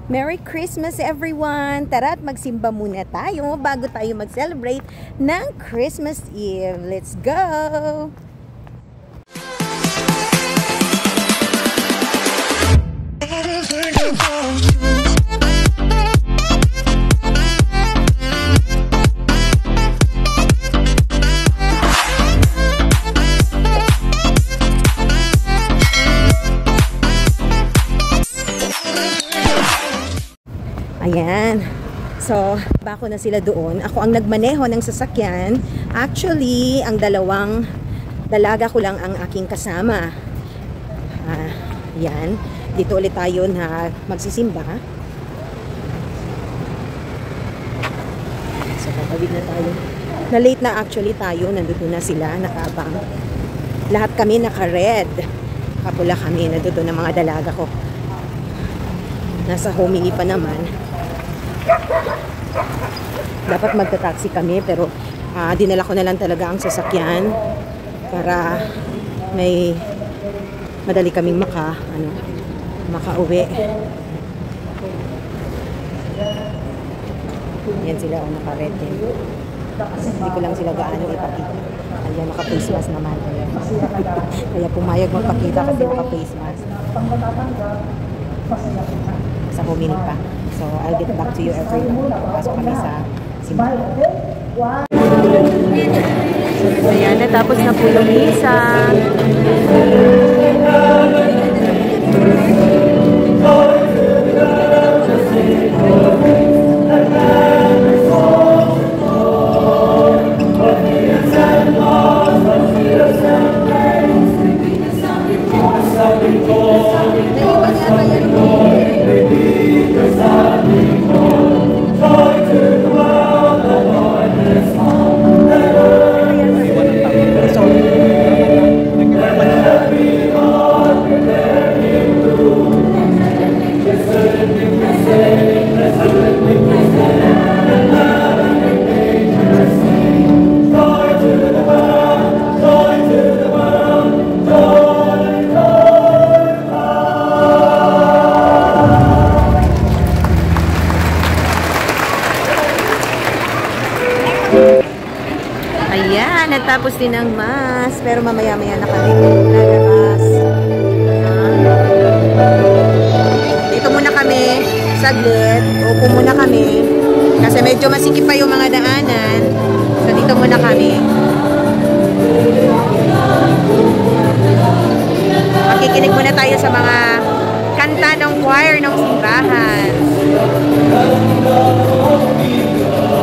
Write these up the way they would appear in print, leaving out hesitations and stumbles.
Merry Christmas everyone! Tara at magsimba muna tayo bago tayo mag-celebrate ng Christmas Eve. Let's go! Ayan. So, bako na sila doon. Ako ang nagmaneho ng sasakyan. Actually, ang dalawang dalaga ko lang ang aking kasama. Yan. Dito ulit tayo na magsisimba. So, tatawid na tayo. Na-late na actually tayo. Nandito na sila, nakaabang. Lahat kami naka-red. Kapula kami. Nandito na mga dalaga ko. Nasa homily pa naman. Dapat magta-taxi kami pero dinala ko na lang talaga ang sasakyan para may madali kaming makauwi. Yan sila naka-red din. Hindi ko lang sila gaano ipakita. Ayan, naka-face mask naman. Kaya pumayag magpakita kasi naka-face mask. Sa homily pa. So, I'll get back to you everyone. Pasok kami sa simbahan. Ayan, natapos na po yung misa. Ayan, natapos din ang mass. Pero mamaya-maya na kami lalabas. Dito muna kami, saglit. Upo muna kami. Kasi medyo masikip pa yung mga daanan. So, dito muna kami. Makikinig muna tayo sa mga kanta ng choir ng simbahan.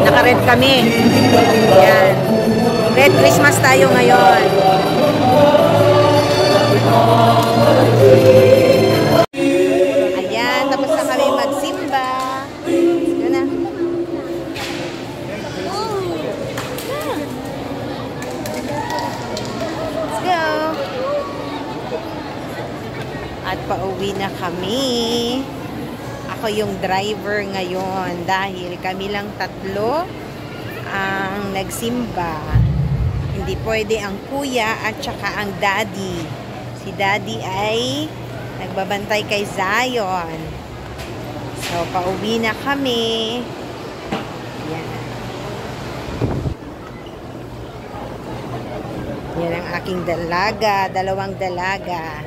Naka-red kami. Ayan. Red Christmas tayo ngayon. Ayan, tapos na kami magsimba. Ito na. Let's go. At pauwi na kami. Ako yung driver ngayon dahil kami lang tatlo ang nagsimba. Hindi pwede ang kuya at saka ang daddy. Si daddy ay nagbabantay kay Zion. So, pauwi na kami. Yan. Yan ang aking dalaga. Dalawang dalaga.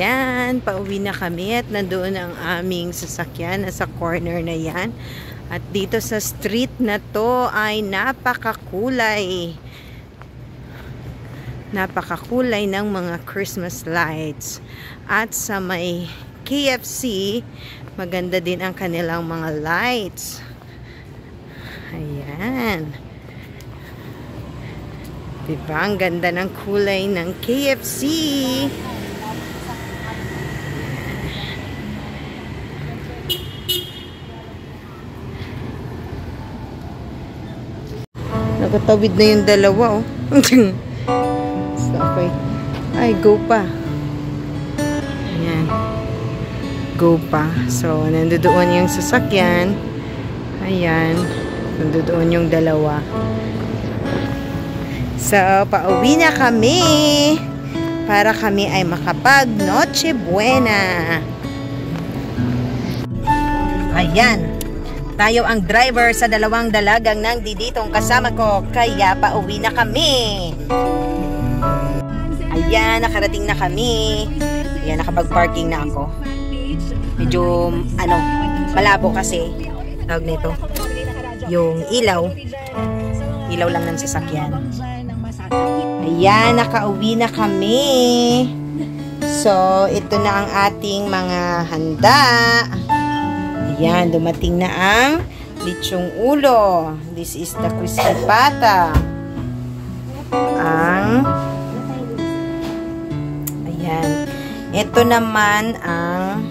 Ayan. Ayan, pauwi na kami at nandoon ang aming sasakyan nasa corner na yan. At dito sa street na to ay napakakulay. Napakakulay ng mga Christmas lights. At sa may KFC, maganda din ang kanilang mga lights. Ayan. Diba? Ang ganda ng kulay ng KFC. Nakatawid na yung dalawa, oh. Okay. Ay, go pa. Ayan. Go pa. So, nandoon yung sasakyan. Ayan. Nandoon yung dalawa. So, pauwi na kami para kami ay makapag Noche Buena. Ayan. Tayo ang driver sa dalawang dalagang nang diditong kasama ko. Kaya pauwi na kami. Ayan, nakarating na kami. Ayan, nakapag-parking na ako. Medyo, malabo kasi. Tawag nito. Yung ilaw. Ilaw lang ng sasakyan. Ayan, nakauwi na kami. So, ito na ang ating mga handa. Ayan, dumating na ang lechong ulo. This is the crispy pata. Ayan. Ito naman ang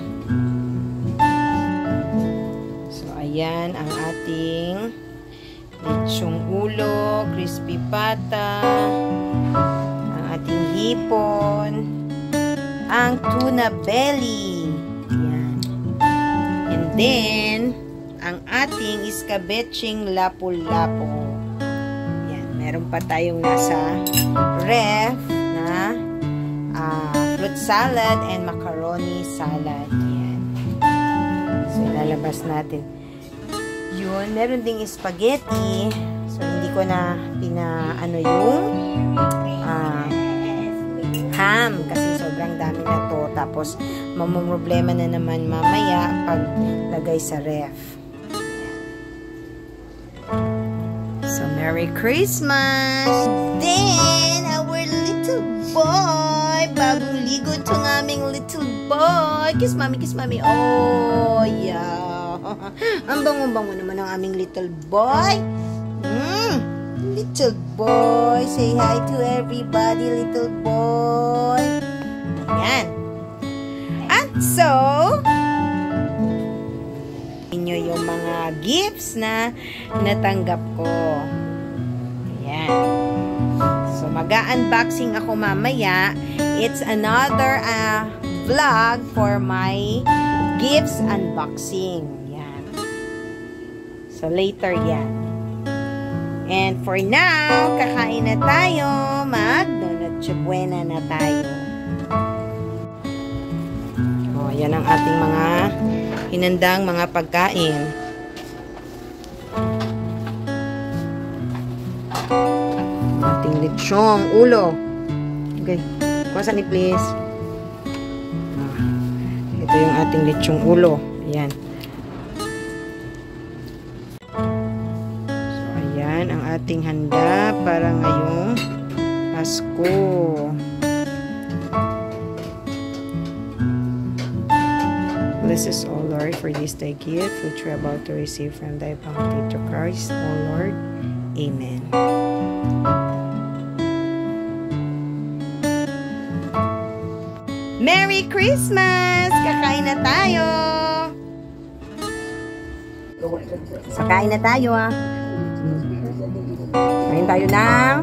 ayan ang ating lechong ulo, crispy pata, ang ating hipon, ang tuna belly. Ayan. And then, ang ating iskabetsing lapu-lapu. Ayan. Meron pa tayong nasa ref na fruit salad and macaroni salad. Ayan. So, ilalabas natin. Yun, meron ding spaghetti. So, hindi ko na yung ham kasi sobrang dami na to. Tapos, mamumroblema na naman mamaya pag lagay sa ref. So, Merry Christmas! Then, our little boy, bagong ligo itong aming little boy. Kiss mommy, oh, yeah. Ang bango-bango naman ang aming little boy. Little boy. Say hi to everybody, little boy. Ayan. At so, inyo yung mga gifts na natanggap ko. Ayan. So, mag-unboxing ako mamaya. It's another vlog for my gifts unboxing. So, later yan. And for now, kakain na tayo. Mag-Noche Buena na tayo. O, yan ang ating mga hinandang mga pagkain. Ating lechong ulo. Okay. Kuha ni please. Ito yung ating lechong ulo. Ayan. Ang ating handa para ngayong Pasko. Bless us, O Lord, for this thy gift which we are about to receive from thy bounty to Christ, O Lord. Amen. Merry Christmas! Kakain na tayo! Kakain na tayo, ah. Kain tayo ng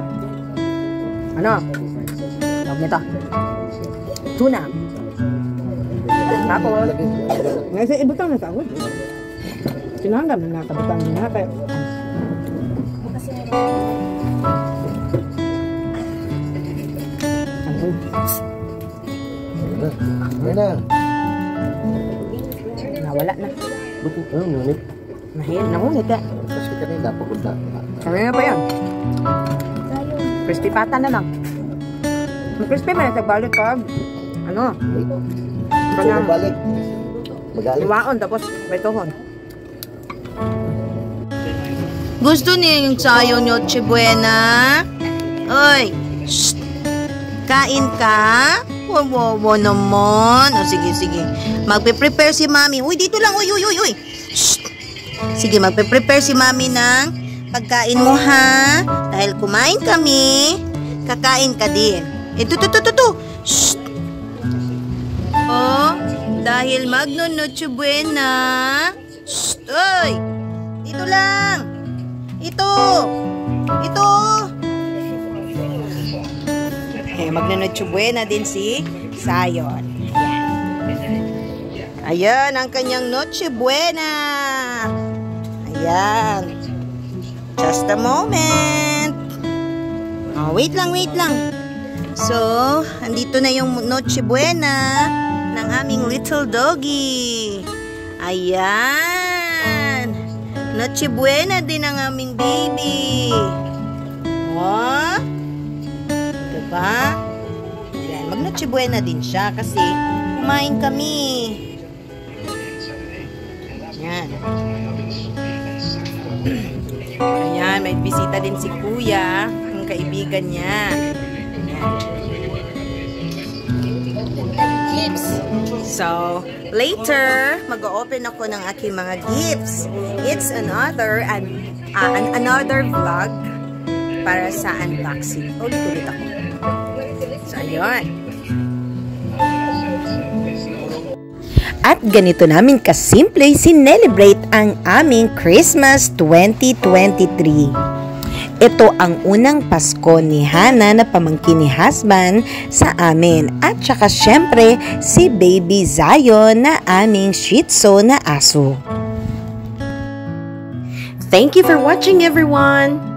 tawag nito tuna. Tapos ngayon sa ibutang na tawag sinanggam na nakabutang na kaya nawala na mahirap na ulit eh. Kasi kanina papunta. Kanina pa yan. Crispy pata na lang. Crispy man, nagbalik ka. Gusto mo balik? Magalit. Iwaon, tapos betohon. Gusto niya yung sayo Noche Buena? Oy, shh. Kain ka? Wawawa naman. O sige, sige. Magpe-prepare si Mami. Uy, dito lang. Uy, uy, uy, uy. Shh. Sige, magpe-prepare si Mami ng pagkain mo, ha? Dahil kumain kami, kakain ka din. Ito. Shh. Oh, dahil magno-Noche Buena. Shh. Uy, dito lang. Ito. Magno-Noche Buena din si Sayon. Ayan ang kanyang Noche Buena. Ayan. Just a moment. Oh, wait lang. So, andito na yung Noche Buena ng aming little doggy. Ayan. Noche Buena din ang aming baby. Oh. Diba? Ayan, mag-Noche Buena din siya kasi kumain kami. Ayan. Ayan, may bisita din si Kuya, ang kaibigan niya. Gifts. So, later, mag-open ako ng aking mga gifts. It's another vlog para sa unboxing. Ulit ako. So, ayun. At ganito namin kasimple sinelebrate ang aming Christmas 2023. Ito ang unang Pasko ni Hana na pamangkin ni husband sa amin. At saka syempre si Baby Zion na aming Shih Tzu na aso. Thank you for watching, everyone!